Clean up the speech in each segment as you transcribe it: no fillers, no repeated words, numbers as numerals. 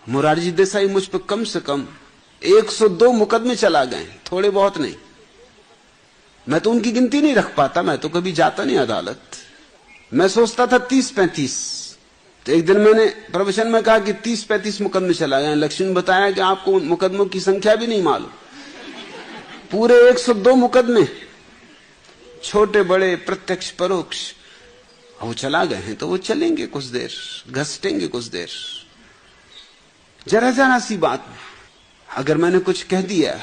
मोरारजी देसाई मुझ पर कम से कम 102 मुकदमे चला गए, थोड़े बहुत नहीं। मैं तो उनकी गिनती नहीं रख पाता, मैं तो कभी जाता नहीं अदालत। मैं सोचता था 30-35, तो एक दिन मैंने प्रवचन में कहा कि 30-35 मुकदमे चला गए। लक्ष्मी ने बताया कि आपको उन मुकदमों की संख्या भी नहीं मालूम। पूरे 102 मुकदमे, छोटे बड़े, प्रत्यक्ष परोक्ष, वो चला गए हैं तो वो चलेंगे कुछ देर, घसटेंगे कुछ देर। जरा जरा सी बात में अगर मैंने कुछ कह दिया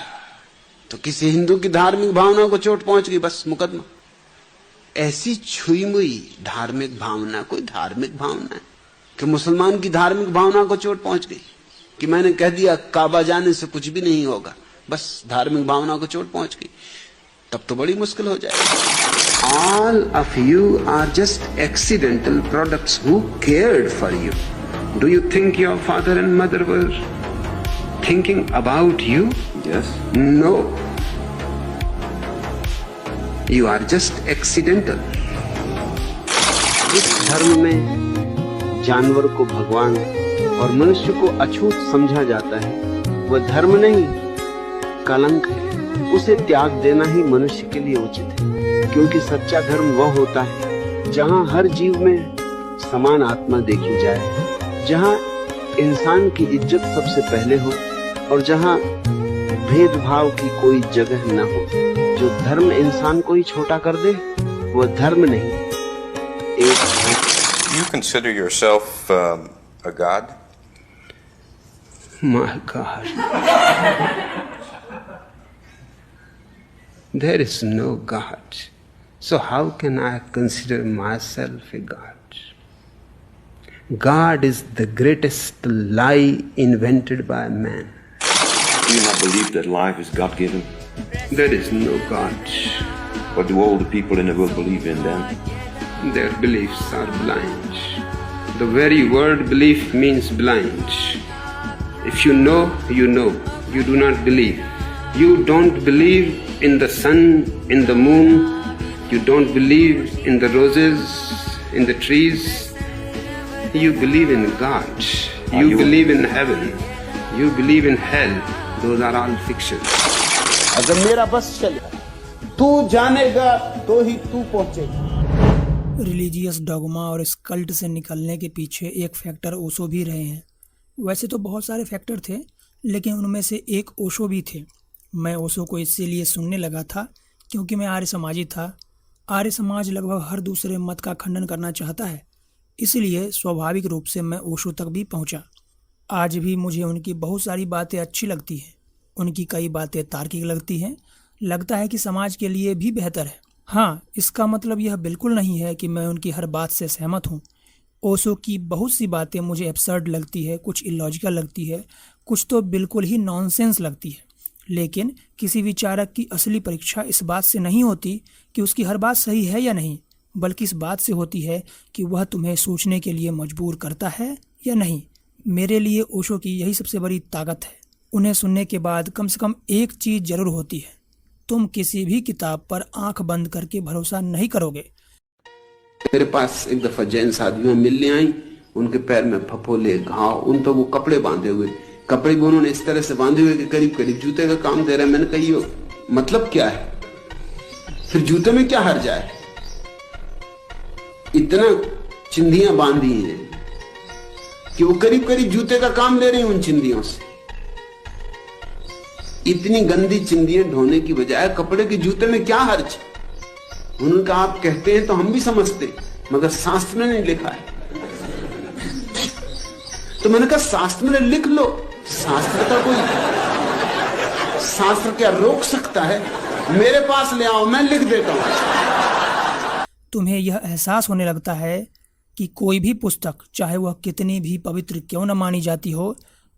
तो किसी हिंदू की धार्मिक भावना को चोट पहुंच गई, बस मुकदमा। ऐसी छुई मुई धार्मिक भावना कोई धार्मिक भावना है कि मुसलमान की धार्मिक भावना को चोट पहुंच गई कि मैंने कह दिया काबा जाने से कुछ भी नहीं होगा, बस धार्मिक भावना को चोट पहुंच गई, तब तो बड़ी मुश्किल हो जाएगी। All of you are just accidental products who cared for you. Do you think your father and mother were thinking about you? Yes. No, you are just accidental. इस धर्म में जानवर को भगवान और मनुष्य को अछूत समझा जाता है, वह धर्म नहीं कलंक है। उसे त्याग देना ही मनुष्य के लिए उचित है, क्योंकि सच्चा धर्म वह होता है जहां हर जीव में समान आत्मा देखी जाए, जहां इंसान की इज्जत सबसे पहले हो और जहां भेदभाव की कोई जगह न हो। जो धर्म इंसान को ही छोटा कर दे वह धर्म नहीं, एक You consider yourself a god? My God. There is no God. So how can I consider myself a God? God is the greatest lie invented by man. Do you not believe that life is God-given? There is no God. What do all the people in the world believe in then? Their beliefs are blind. The very word belief means blind. If you know, you know. You do not believe. You don't believe in the sun, in the moon. You don't believe in the roses, in the trees. You believe in God. You believe in heaven. You believe in hell. Those are all fiction. अगर मेरा बस चले, तू जानेगा तो ही तू पहुंचेगा। Religious dogma और इस कल्ट से निकलने के पीछे एक फैक्टर ओशो भी रहे हैं। वैसे तो बहुत सारे फैक्टर थे, लेकिन उनमें से एक ओशो भी थे। मैं ओशो को इसीलिए सुनने लगा था क्योंकि मैं आर्य समाजी था। आर्य समाज लगभग हर दूसरे मत का खंडन करना चाहता है, इसलिए स्वाभाविक रूप से मैं ओशो तक भी पहुंचा। आज भी मुझे उनकी बहुत सारी बातें अच्छी लगती हैं। उनकी कई बातें तार्किक लगती हैं, लगता है कि समाज के लिए भी बेहतर है। हाँ, इसका मतलब यह बिल्कुल नहीं है कि मैं उनकी हर बात से सहमत हूँ। ओशो की बहुत सी बातें मुझे एब्सर्ड लगती है, कुछ इलॉजिकल लगती है, कुछ तो बिल्कुल ही नॉनसेंस लगती है। लेकिन किसी विचारक की असली परीक्षा इस बात से नहीं होती कि उसकी हर बात सही है या नहीं, बल्कि इस बात से होती है कि वह तुम्हें सोचने के लिए मजबूर करता है या नहीं। मेरे लिए ओशो की यही सबसे बड़ी ताकत है। उन्हें सुनने के बाद कम से कम एक चीज़ जरूर होती है, तुम किसी भी किताब पर आंख बंद करके भरोसा नहीं करोगे। मेरे पास एक दफा जैन साधुआं मिलने आई, उनके पैर में फफोले घाव, उन पर वो कपड़े बांधे हुए, कपड़े भी उन्होंने इस तरह से बांधे हुए कि करीब करीब जूते का काम दे रहे हैं। मैंने कही मतलब क्या है, फिर जूते में क्या हर्ज है? इतना चिंधियां बांधी हैं कि वो करीब करीब जूते का काम ले रही हैं उन चिंधियों से। इतनी गंदी चिंदियां ढोने की बजाय कपड़े के जूते में क्या हर्ज? उन्होंने कहा आप कहते हैं तो हम भी समझते, मगर शास्त्र में नहीं लिखा है। तो मैंने कहा शास्त्र में लिख लो, शास्त्र का कोई शास्त्र क्या रोक सकता है? मेरे पास ले आओ, मैं लिख देता हूं। तुम्हें यह एहसास होने लगता है कि कोई भी पुस्तक, चाहे वह कितनी भी पवित्र क्यों न मानी जाती हो,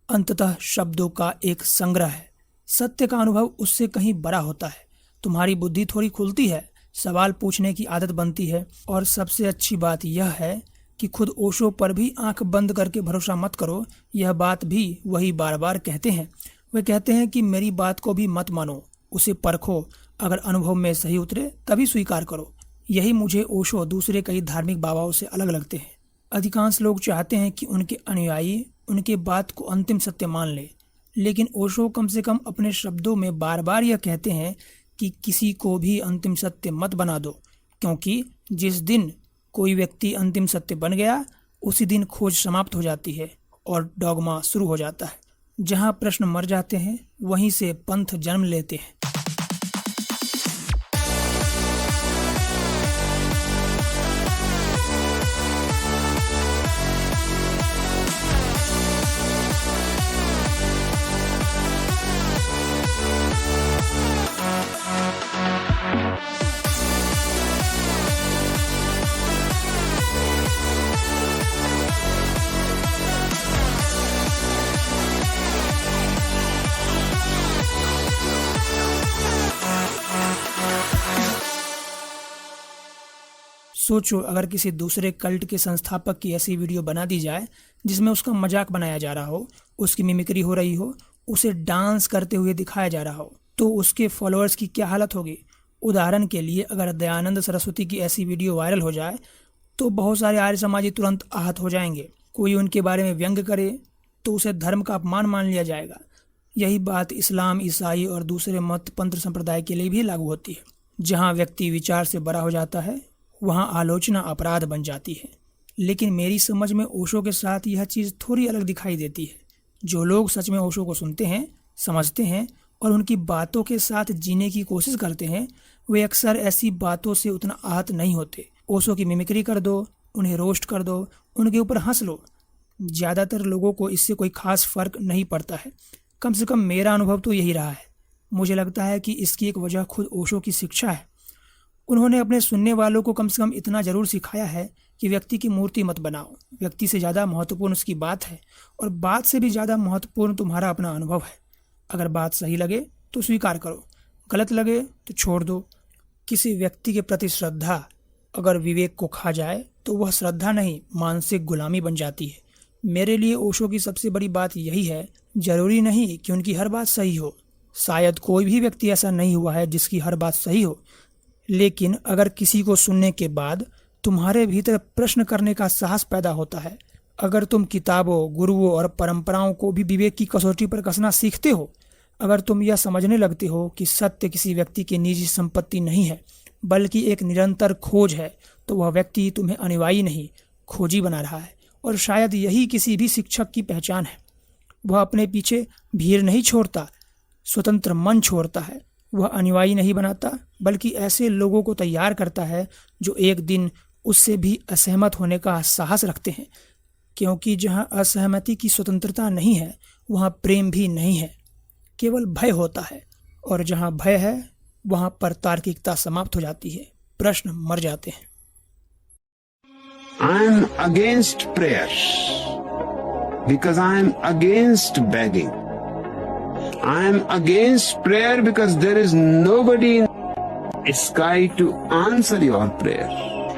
अंततः शब्दों का एक संग्रह है। सत्य का अनुभव उससे कहीं बड़ा होता है। तुम्हारी बुद्धि थोड़ी खुलती है, सवाल पूछने की आदत बनती है। और सबसे अच्छी बात यह है कि खुद ओशो पर भी आंख बंद करके भरोसा मत करो। यह बात भी वही बार बार कहते हैं। वे कहते हैं कि मेरी बात को भी मत मानो, उसे परखो, अगर अनुभव में सही उतरे तभी स्वीकार करो। यही मुझे ओशो दूसरे कई धार्मिक बाबाओं से अलग लगते हैं। अधिकांश लोग चाहते हैं कि उनके अनुयायी उनके बात को अंतिम सत्य मान ले। लेकिन ओशो कम से कम अपने शब्दों में बार बार यह कहते हैं कि किसी को भी अंतिम सत्य मत बना दो, क्योंकि जिस दिन कोई व्यक्ति अंतिम सत्य बन गया उसी दिन खोज समाप्त हो जाती है और डॉगमा शुरू हो जाता है। जहाँ प्रश्न मर जाते हैं वहीं से पंथ जन्म लेते हैं। सोचो अगर किसी दूसरे कल्ट के संस्थापक की ऐसी वीडियो बना दी जाए जिसमें उसका मजाक बनाया जा रहा हो, उसकी मिमिक्री हो रही हो, उसे डांस करते हुए दिखाया जा रहा हो, तो उसके फॉलोअर्स की क्या हालत होगी। उदाहरण के लिए अगर दयानंद सरस्वती की ऐसी वीडियो वायरल हो जाए तो बहुत सारे आर्य समाजी तुरंत आहत हो जाएंगे। कोई उनके बारे में व्यंग करे तो उसे धर्म का अपमान मान लिया जाएगा। यही बात इस्लाम, ईसाई और दूसरे मत पंथ संप्रदाय के लिए भी लागू होती है। जहाँ व्यक्ति विचार से बड़ा हो जाता है वहाँ आलोचना अपराध बन जाती है। लेकिन मेरी समझ में ओशो के साथ यह चीज़ थोड़ी अलग दिखाई देती है। जो लोग सच में ओशो को सुनते हैं, समझते हैं और उनकी बातों के साथ जीने की कोशिश करते हैं, वे अक्सर ऐसी बातों से उतना आहत नहीं होते। ओशो की मिमिक्री कर दो, उन्हें रोस्ट कर दो, उनके ऊपर हंस लो, ज़्यादातर लोगों को इससे कोई खास फर्क नहीं पड़ता है। कम से कम मेरा अनुभव तो यही रहा है। मुझे लगता है कि इसकी एक वजह खुद ओशो की शिक्षा है। उन्होंने अपने सुनने वालों को कम से कम इतना ज़रूर सिखाया है कि व्यक्ति की मूर्ति मत बनाओ। व्यक्ति से ज़्यादा महत्वपूर्ण उसकी बात है और बात से भी ज़्यादा महत्वपूर्ण तुम्हारा अपना अनुभव है। अगर बात सही लगे तो स्वीकार करो, गलत लगे तो छोड़ दो। किसी व्यक्ति के प्रति श्रद्धा अगर विवेक को खा जाए तो वह श्रद्धा नहीं, मानसिक गुलामी बन जाती है। मेरे लिए ओशो की सबसे बड़ी बात यही है, जरूरी नहीं कि उनकी हर बात सही हो। शायद कोई भी व्यक्ति ऐसा नहीं हुआ है जिसकी हर बात सही हो, लेकिन अगर किसी को सुनने के बाद तुम्हारे भीतर प्रश्न करने का साहस पैदा होता है, अगर तुम किताबों, गुरुओं और परंपराओं को भी विवेक की कसौटी पर कसना सीखते हो, अगर तुम यह समझने लगते हो कि सत्य किसी व्यक्ति की निजी संपत्ति नहीं है बल्कि एक निरंतर खोज है, तो वह व्यक्ति तुम्हें अनुयायी नहीं, खोजी बना रहा है। और शायद यही किसी भी शिक्षक की पहचान है। वह अपने पीछे भीड़ नहीं छोड़ता, स्वतंत्र मन छोड़ता है। वह अनुयायी नहीं बनाता बल्कि ऐसे लोगों को तैयार करता है जो एक दिन उससे भी असहमत होने का साहस रखते हैं, क्योंकि जहाँ असहमति की स्वतंत्रता नहीं है वहाँ प्रेम भी नहीं है, केवल भय होता है। और जहाँ भय है वहाँ पर तार्किकता समाप्त हो जाती है, प्रश्न मर जाते हैं। I am against prayer because I am against begging. I am against prayer because there is nobody in the sky to answer your prayer.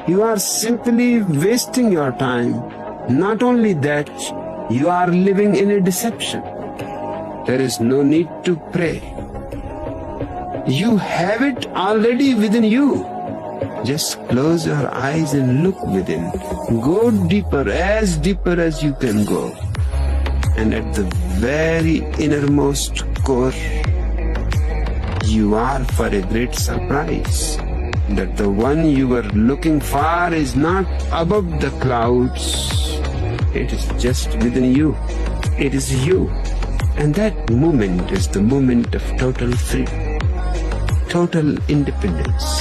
You are simply wasting your time. Not only that, you are living in a deception. There is no need to pray. You have it already within you. Just close your eyes and look within. Go deeper as you can go. And at the very innermost core, you are for a great surprise. That the one you were looking for is not above the clouds. It is just within you. It is you. And that moment is the moment of total freedom, total independence.